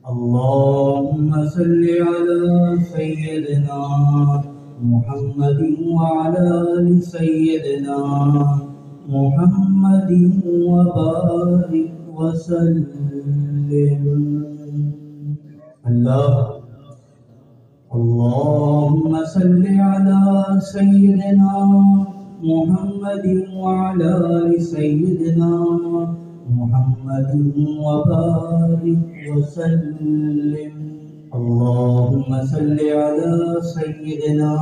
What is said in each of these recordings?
اللهم صل على سيدنا محمد وعلى آل سيدنا محمد وبارك وسلم. اللهم صل على سيدنا محمد وعلى آل سيدنا محمد وبارك وسلم. اللهم صل على سيدنا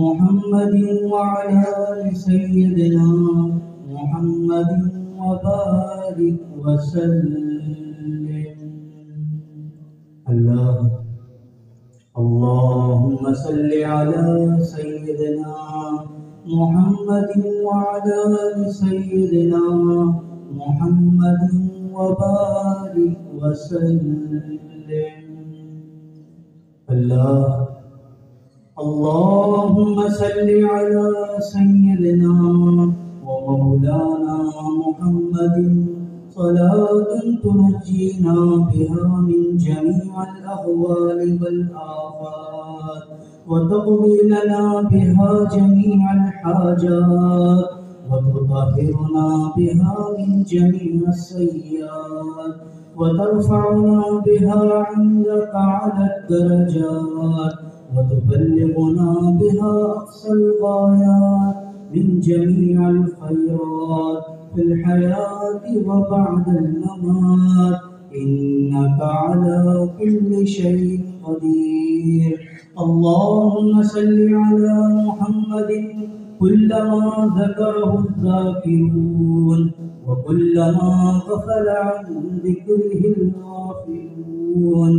محمد وعلى آل سيدنا محمد وبارك وسلم. اللهم صل على سيدنا محمد وعلى آل سيدنا محمد وبارك وسلم. اللهم صل على سيدنا ومولانا محمد صلاة تنجينا بها من جميع الأهوال والآفات وتقضي لنا بها جميع الحاجات وتطهرنا بها من جميع السيئات وترفعنا بها عندك على الدرجات وتبلغنا بها أقصى الغايات من جميع الخيرات في الحياة وبعد الممات، إنك على كل شيء قدير. اللهم صل على محمد كلما ذكره الذاكرون وكلما غفل عن ذكره الغافلون.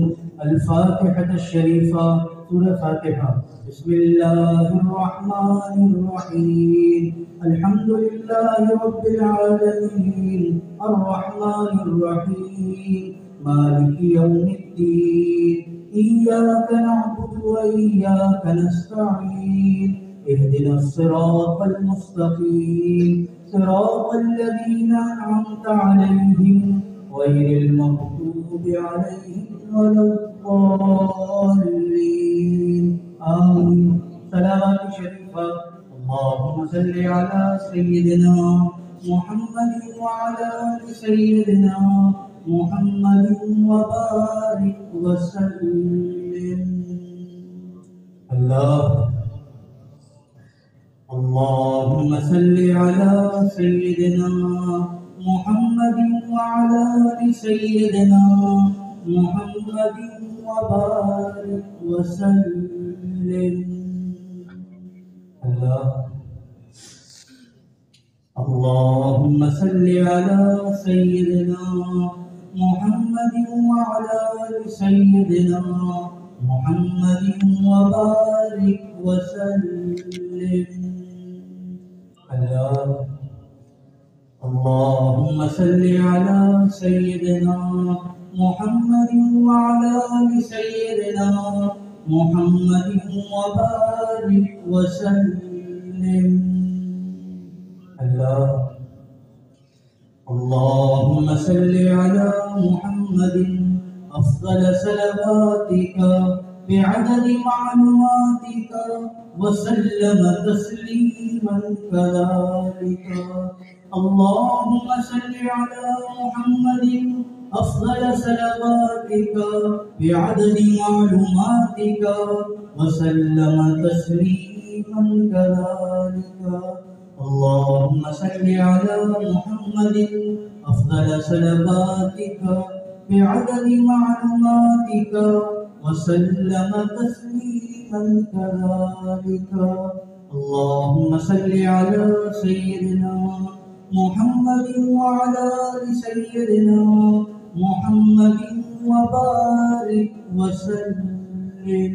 الفاتحة الشريفة. سورة فاتحة. بسم الله الرحمن الرحيم. الحمد لله رب العالمين الرحمن الرحيم مالك يوم الدين. إياك نعبد وإياك نستعين. اهدنا الصراط المستقيم صراط الذين أنعمت عليهم غير المغضوب عليهم ولا الضالين. آمين. صلوات شريفة. اللهم صل على سيدنا محمد وعلى آل سيدنا محمد وبارك وسلم. اللهم صل على سيدنا محمد وعلى آل سيدنا محمد وبارك وسلم. اللهم صل على سيدنا محمد وعلى آل سيدنا محمد وبارك وسلم. اللهم صل على سيدنا محمد وعلى آل سيدنا محمد وبارك وسلم. اللهم صل على محمد أفضل صلواتك بعدد معلوماتك وسلم تسليما كذلك. اللهم صل على محمد أفضل صلواتك بعدد معلوماتك وسلم تسليما كذلك. اللهم صل على محمد أفضل صلواتك بعدد معلوماتك وسلم تسليما كذلك. اللهم صل على سيدنا محمد وعلى آل سيدنا محمد وبارك وسلم.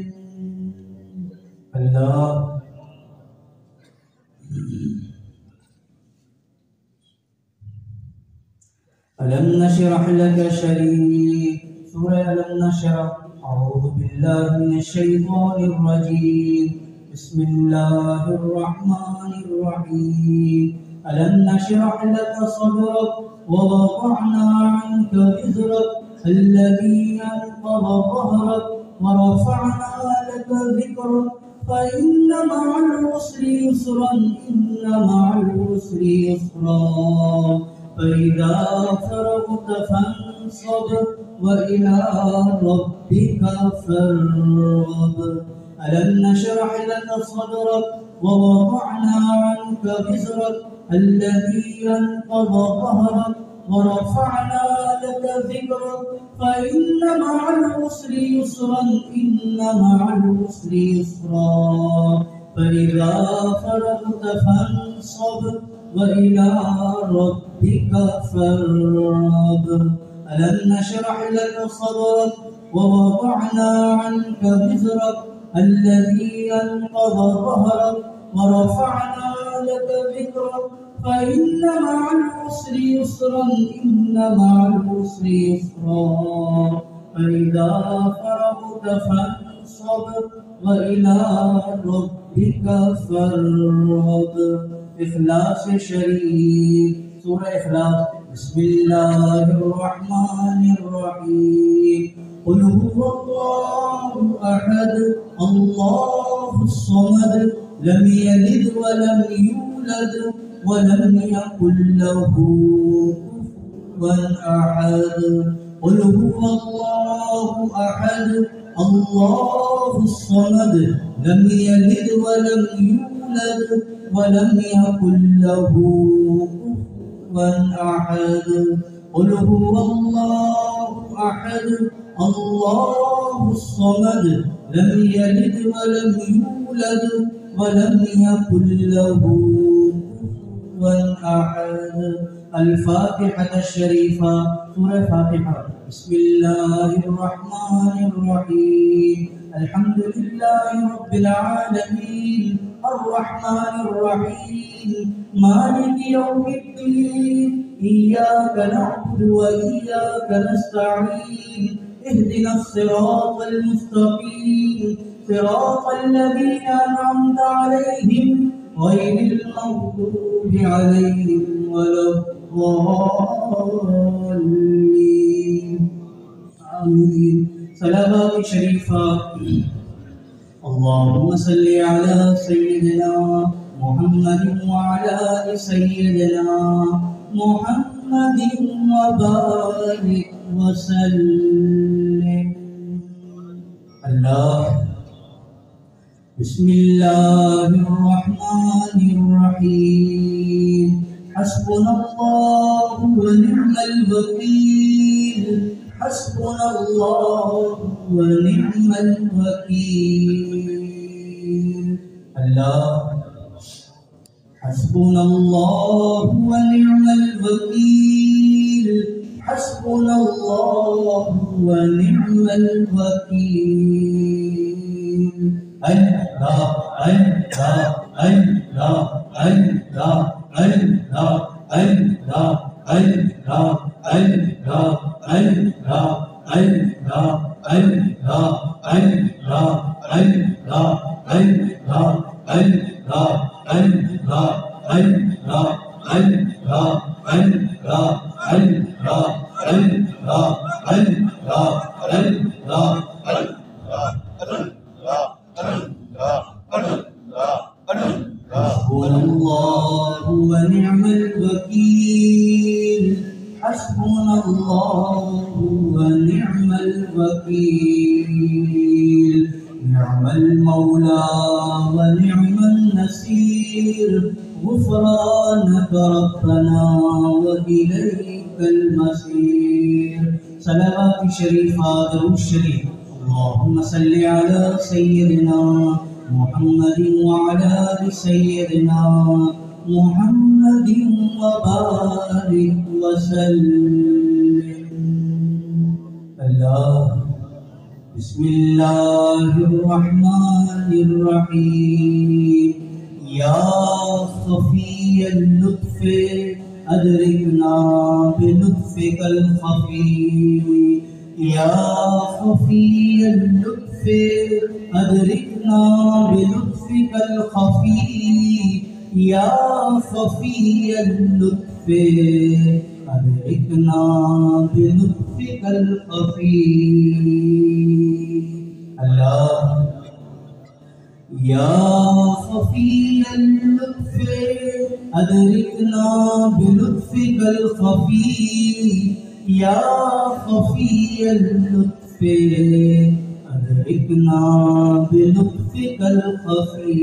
ألم نشرح لك شريك. سورة ألم نشرح. أعوذ بالله من الشيطان الرجيم. بسم الله الرحمن الرحيم. ألم نشرح لك صدرك ووضعنا عنك وزرك الذي أنقض ظهرك ورفعنا لك ذكرك فإن مع العسر يسرا إن مع العسر يسرا فإذا فرغت فانصب وإلى ربك فارغب ألم نشرح لك صدرك ووضعنا عنك وزرك الذي أنقض ظهرك ورفعنا لك ذكرك فإن مع العسر يسرا إن مع العسر يسرا فإذا فرغت فانصب وإلى ربك فارغب ألم نشرح لك صدرك ووضعنا عنك وزرك الذي أنقض ظهرك ورفعنا لك ذكرك فإن مع العسر يسرا إن مع العسر يسرا فإذا فرغت فانصب وإلى ربك فارغب إخلاص شريف سورة إخلاص بسم الله الرحمن الرحيم قل هو الله أحد الله الصمد لم يلد ولم يولد ولم يكن له كفوا أحد قل هو الله أحد الله الصمد لم يلد ولم يولد ولم يكن له كفوا أحد قل هو الله أحد الله الصمد لم يلد ولم يولد ولم يكن له أحد الفاتحة الشريفة سورة الفاتحة بسم الله الرحمن الرحيم الحمد لله رب العالمين الرحمن الرحيم مالك يوم الدين إياك نعبد وإياك نستعين اهدنا الصراط المستقيم صراط الذين أنعمت عليهم غير المغضوب عليهم ولا الضالين آمين صلوات شريفة اللهم صل على سيدنا محمد وعلى آل سيدنا محمد وبارك وسلم الله بسم الله الرحمن الرحيم حسبنا الله ونعم الوكيل حسبنا الله ونعم الوكيل الله حسبنا الله ونعم الوكيل حسبنا الله ونعم الوكيل الله الله الله الله الله الله الله الله الله الله الله الله الله الله الله الله الله الله الله حسبنا الله ونعم الوكيل حسبنا الله ونعم الوكيل نعم المولى ونعم النصير غفرانك ربنا وإليك المصير صلوات شريفة درود شريف اللهم صل على سيدنا محمد وعلى آل سيدنا محمد وبارك وسلم الله بسم الله الرحمن الرحيم يا خفي اللطف أدركنا بلطفك الخفي يا خفي اللطف أدركنا بلطفك الخفي يا خفي اللطف أدركنا بلطفك الخفي الله يا خفي اللطف أدركنا بلطفك الخفي يا خفي اللطف أدركنا بلطفك الخفي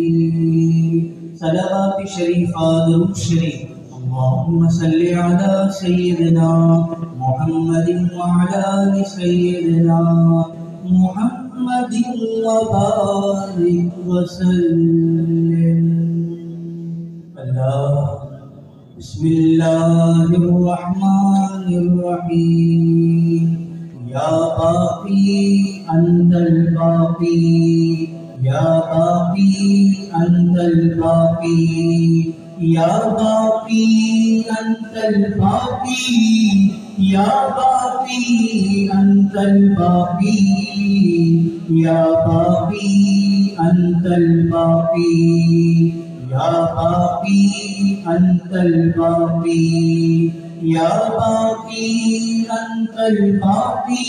صلوات شريفة درود شريف اللهم صل على سيدنا محمد وعلى آل سيدنا محمد وبارك وسلم الله بسم الله الرحمن الرحيم يا باقي أنت الباقي يا باقي أنت الباقي يا باقي أنت الباقي يا باقي أنت الباقي يا باقي أنت الباقي يا باقي أنت الباقي يا باقي أنت الباقي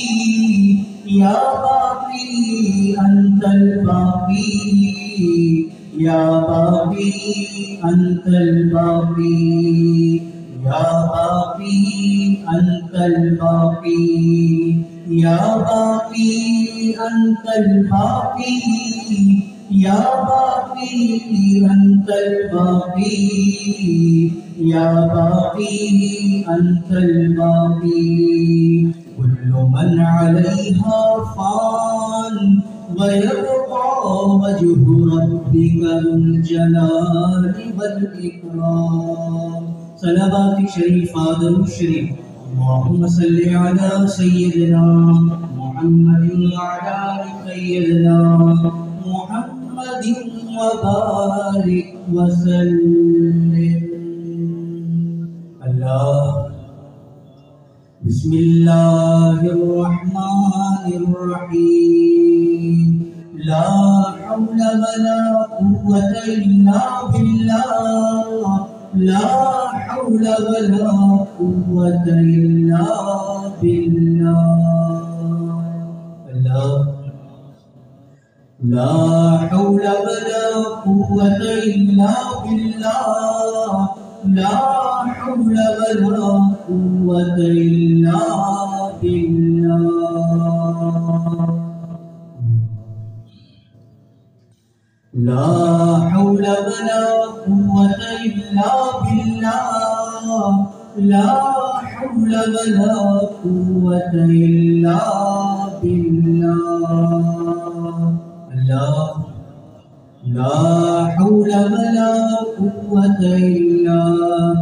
يا باقي أنت الباقي يا باقي أنت الباقي يا باقي أنت الباقي يا باقي أنت الباقي يا باقي أنت الباقي يا باقي أنت الباقي كل من عليها فان ويبقى وجه ربك ذو الجلال والإكرام صلوات شريفة درود شريف اللهم صل على سيدنا محمد وعلى آل سيدنا محمد وبارك وسلم الله بسم الله الرحمن الرحيم لا حول ولا قوة إلا بالله لا حول ولا قوة إلا بالله لا حول ولا قوة إلا بالله لا حول ولا قوة إلا بالله لا حول ولا قوة إلا بالله لا حول ولا قوة إلا بالله الله لا حول ولا قوة إلا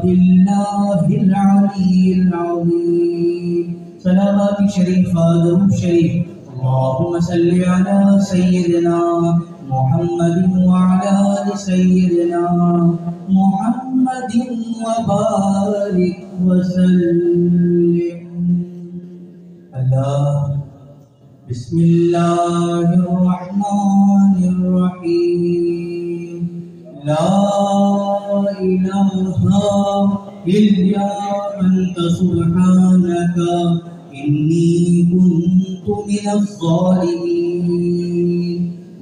بالله العلي العظيم صلوات شريفة درود شريف اللهم صل على سيدنا محمد وعلى آل سيدنا محمد وبارك وسلم الله بسم الله الرحمن الرحيم لا إله إلا أنت سبحانك إني كنت من الظالمين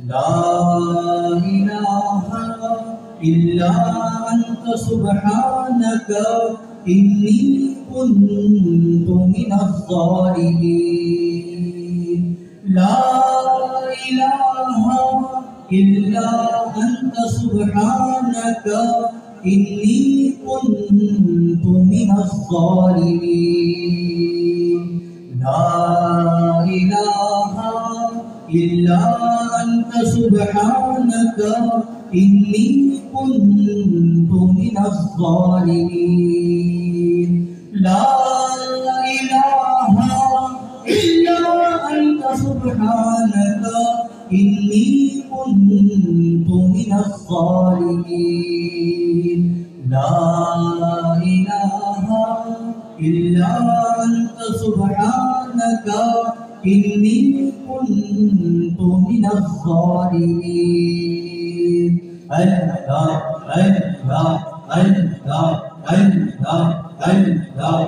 لا إله إلا أنت سبحانك إني كنت من الظالمين لا إله إلا أنت سبحانك إني كنت من الظالمين لا إله إلا أنت سبحانك إني كنت من الظالمين لا إله إلا أنت سبحانك إني كنت من الظالمين لا إله إلا أنت سبحانك إني كنت من الظالمين الله الله الله الله الله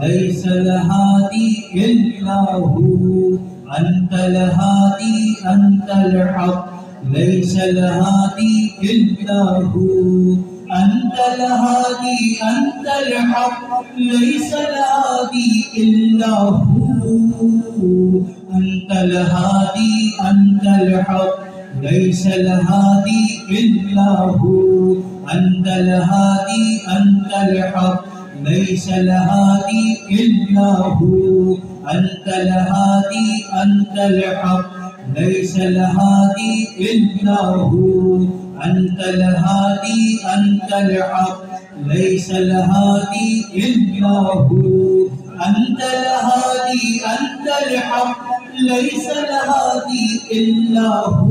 ليس الهادي إلا هو أنت الهادي أنت الحق ليس الهادي إلا هو أنت الهادي أنت الحق ليس الهادي إلا هو أنت الهادي أنت الحق ليس الهادي إلا هو أنت الهادي أنت الحق ليس الهادي إلا هو أنت الهادي أنت الحق ليس الهادي إلا هو أنت الهادي أنت الحق ليس الهادي إلا هو أنت الهادي أنت الحق ليس الهادي إلا هو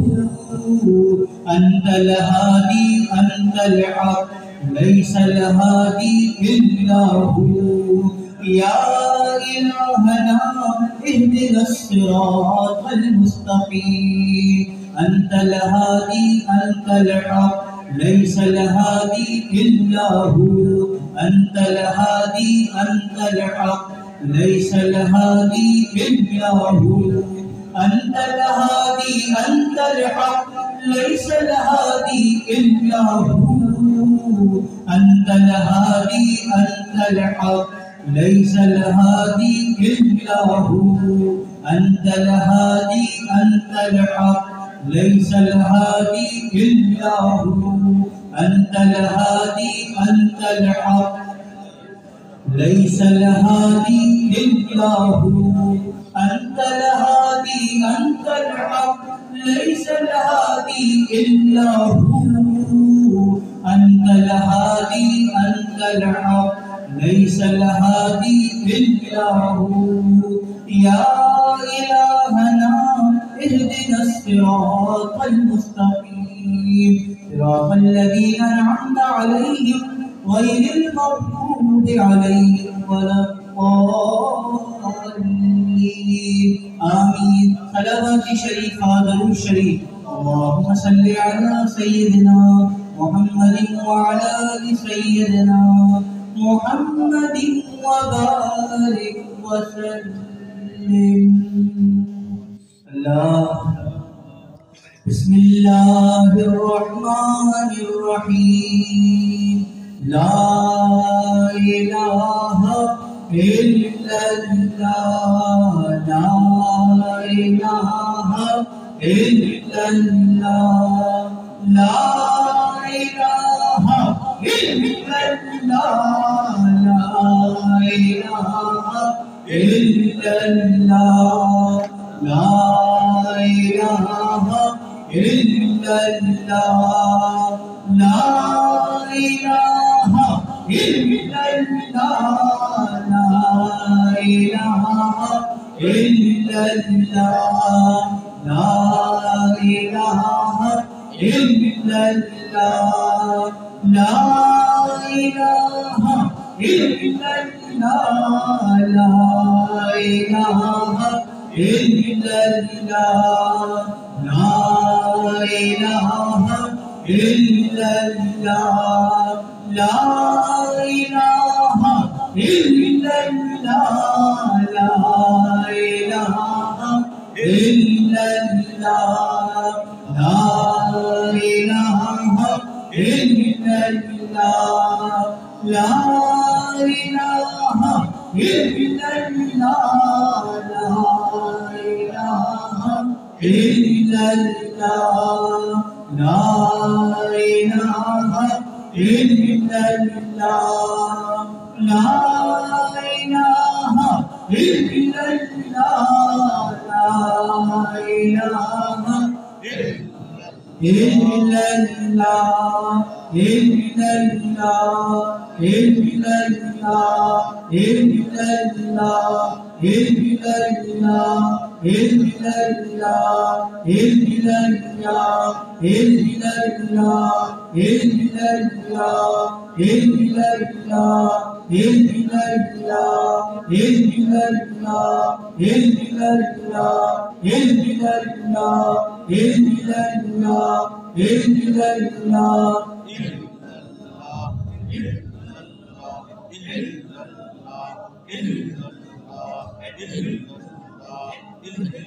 أنت الهادي أنت الحق ليس الهادي إلا هو يا إلهنا اهدنا الصراط المستقيم أنت الهادي أنت الحق ليس الهادي إلا هو أنت الهادي أنت الحق ليس الهادي إلا هو أنت الهادي أنت الحق ليس الهادي إلا هو أنت الهادي أنت الحق ليس الهادي إلا هو أنت الهادي أنت الحق ليس الهادي إلا هو أنت الهادي أنت الحق ليس الهادي إلا هو أنت الهادي أنت الحق ليس الهادي إلا هو أنت الهادي أنت الحق ليس الهادي إلا هو يا إلهنا اهدنا الصراط المستقيم صراط الذين أنعمت عليهم غير المغضوب عليهم ولا الضالين آمين صلوات شريفة درود شريف اللهم صل على سيدنا محمد وعلى آل سيدنا محمد وبارك وسلم الله بسم الله الرحمن الرحيم لا إله إلا الله لا إله إلا الله لا إله إلا الله لا إله إلا الله لا إله إلا الله لا إله إلا الله لا إله إلا الله لا إله إلا الله لا إله إلا الله لا إله إلا الله لا إله إلا الله لا إله إلا الله لا إله إلا الله لا إله إلا الله لا إله إلا الله لا إله إلا الله لا إله إلا الله لا إله إلا الله لا إله إلا الله إلا الله إلا الله إلا الله إلا الله إلا الله إلا الله إلا الله إلا الله إلا الله إلا الله إلا الله إلا الله إلا الله إلا الله إلا الله إلا الله